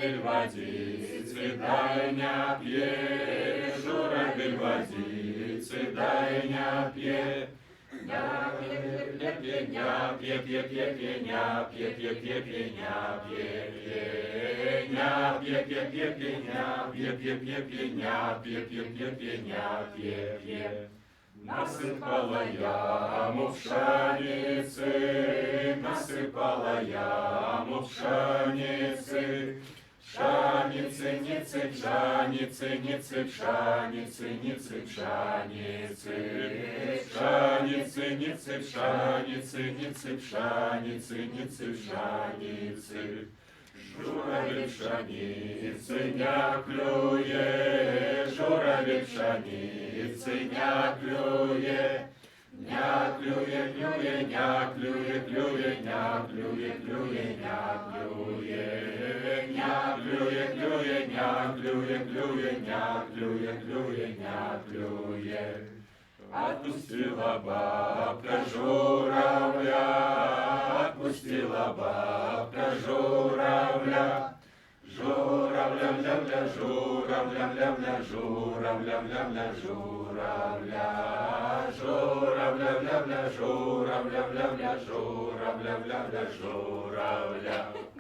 Журавель водицы дай не пье, журавель водицы дай не пье. Ня пье пье ня пье пье пье пье ня пье пье пье пье ня пье пье ня пье пье пье пье ня пье пье пье пье ня пье пье пье пье ня пье пье. Насыпала яму в пшеницы, насыпала яму в пшеницы. Пшеницы, ницы, пшеницы, ницы, пшеницы, ницы, пшеницы. Пшеницы, ницы, пшеницы, ницы, пшеницы, ницы, пшеницы. Журавель пшеницы не клюе, журавель пшеницы не клюе. Не клюе, клюе, не клюе, клюе, не клюе, клюе, не клюе. Не клюе, клюе, не клюе, клюе, не клюе, клюе, не клюе. Отпустила бабка журавля, отпустила бабка журавля. Журавля, ля, ля, журавля, ля, ля, журавля, ля, ля, журавля. Журавля, ля, ля, журавля, ля, ля, журавля, ля, ля, журавля.